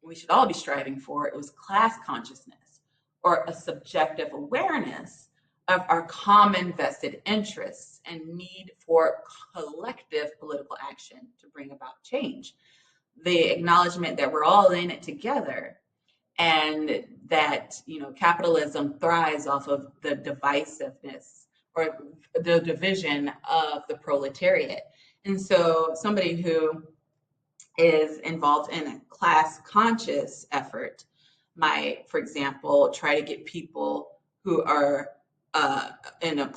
we should all be striving for, it was class consciousness, or a subjective awareness of our common vested interests and need for collective political action to bring about change. The acknowledgement that we're all in it together, and that capitalism thrives off of the divisiveness or the division of the proletariat. And so somebody who is involved in a class conscious effort might, for example, try to get people who are in a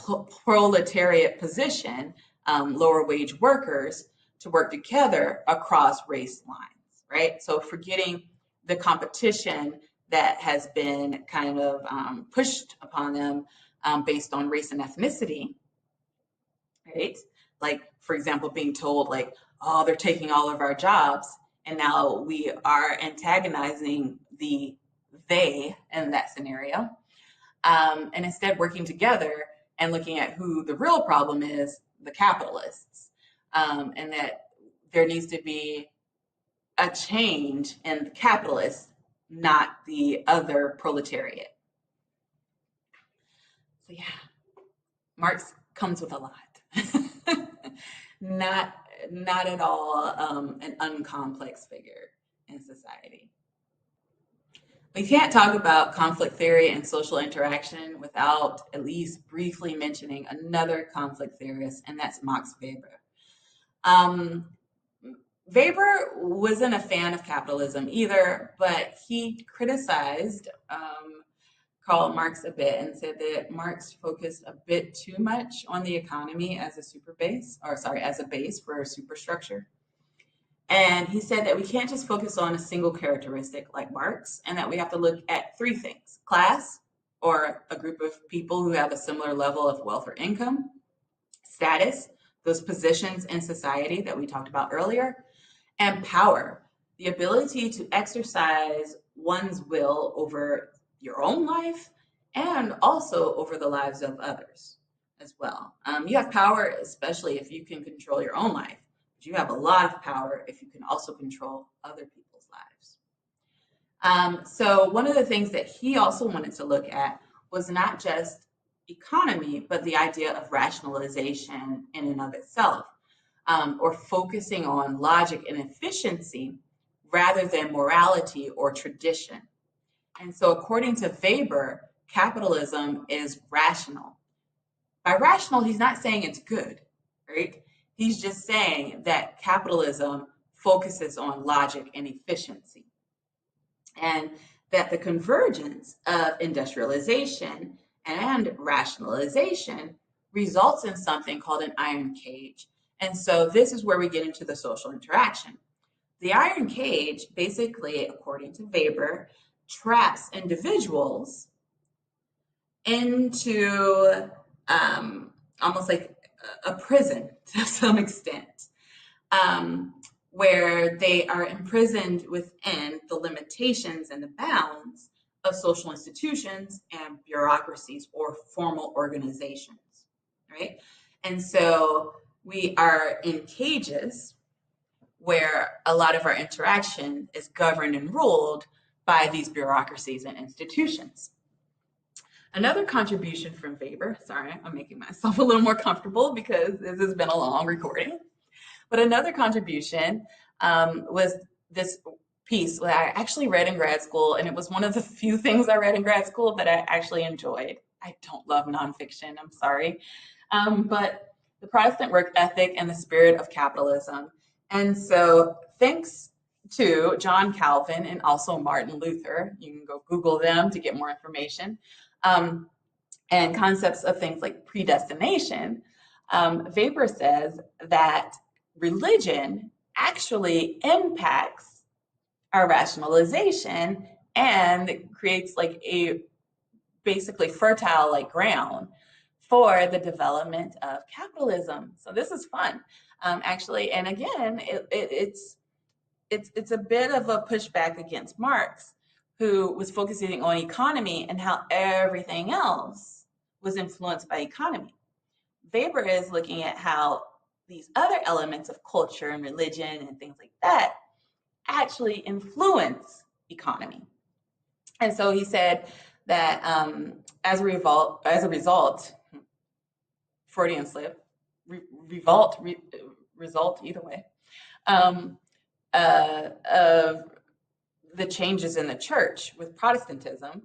proletariat position, lower wage workers, to work together across race lines, right? So forgetting the competition that has been kind of pushed upon them based on race and ethnicity, right? Like, for example, being told, like, oh, they're taking all of our jobs. And now we are antagonizing the they in that scenario. And instead working together and looking at who the real problem is, the capitalists. And that there needs to be a change in the capitalists, not the other proletariat. So yeah, Marx comes with a lot. not not at all an uncomplex figure in society. We can't talk about conflict theory and social interaction without at least briefly mentioning another conflict theorist, and that's Max Weber. Um, Weber wasn't a fan of capitalism either, but he criticized Karl Marx a bit and said that Marx focused a bit too much on the economy as a super base, or sorry, as a base for a superstructure. And he said that we can't just focus on a single characteristic like Marx, and that we have to look at three things: class, or a group of people who have a similar level of wealth or income; status, those positions in society that we talked about earlier; and power, the ability to exercise one's will over your own life and also over the lives of others as well. You have power, especially if you can control your own life, but you have a lot of power if you can also control other people's lives. So, one of the things that he also wanted to look at was not just economy, but the idea of rationalization in and of itself, or focusing on logic and efficiency rather than morality or tradition. And so, according to Weber, capitalism is rational. By rational, he's not saying it's good, right? He's just saying that capitalism focuses on logic and efficiency, and that the convergence of industrialization and rationalization results in something called an iron cage. And so this is where we get into the social interaction. The iron cage, basically, according to Weber, traps individuals into almost like a prison to some extent, um, where they are imprisoned within the limitations and the bounds of social institutions and bureaucracies or formal organizations, right? And so we are in cages where a lot of our interaction is governed and ruled by these bureaucracies and institutions. Another contribution from Weber, sorry, I'm making myself a little more comfortable because this has been a long recording. But another contribution was this piece that I actually read in grad school, and it was one of the few things I read in grad school that I actually enjoyed. I don't love nonfiction, I'm sorry. But the Protestant work ethic and the spirit of capitalism. And so, thanks to John Calvin and also Martin Luther, you can go Google them to get more information, and concepts of things like predestination. Weber says that religion actually impacts our rationalization and creates like a basically fertile like ground for the development of capitalism. So this is fun, actually. And again, it's a bit of a pushback against Marx, who was focusing on economy and how everything else was influenced by economy. Weber is looking at how these other elements of culture and religion and things like that actually influence economy. And so he said that as a result, Freudian slip, result either way, of the changes in the church with Protestantism,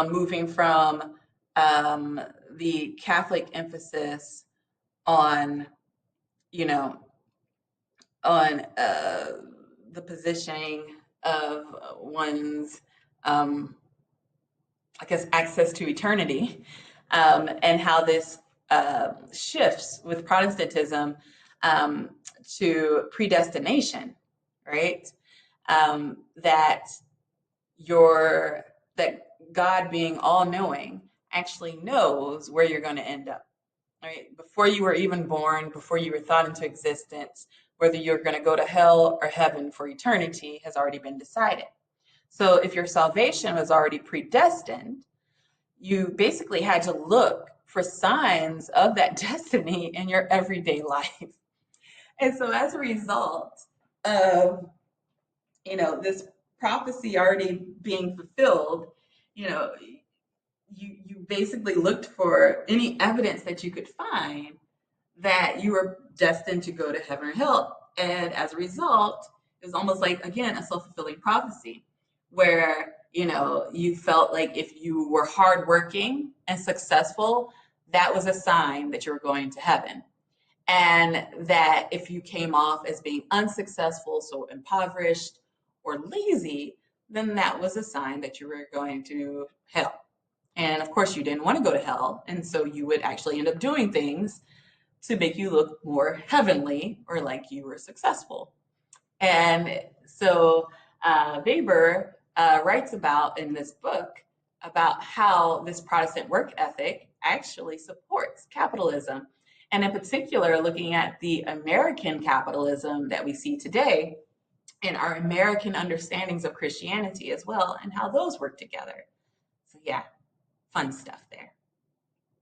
moving from the Catholic emphasis on, you know, on the positioning of one's, I guess, access to eternity, and how this shifts with Protestantism to predestination, right? That that God, being all-knowing, actually knows where you're going to end up, right? Before you were even born, before you were thought into existence, whether you're going to go to hell or heaven for eternity has already been decided. So if your salvation was already predestined, you basically had to look for signs of that destiny in your everyday life. And so as a result of, this prophecy already being fulfilled, you basically looked for any evidence that you could find that you were destined to go to heaven or hell. And as a result, it was almost like, again, a self-fulfilling prophecy where, you felt like if you were hardworking and successful, that was a sign that you were going to heaven. and that if you came off as being unsuccessful, so impoverished or lazy, then that was a sign that you were going to hell. And of course, you didn't want to go to hell. And so you would actually end up doing things to make you look more heavenly or like you were successful. And so Weber writes about in this book about how this Protestant work ethic actually supports capitalism. And in particular, looking at the American capitalism that we see today and our American understandings of Christianity as well, and how those work together. So, yeah, fun stuff there.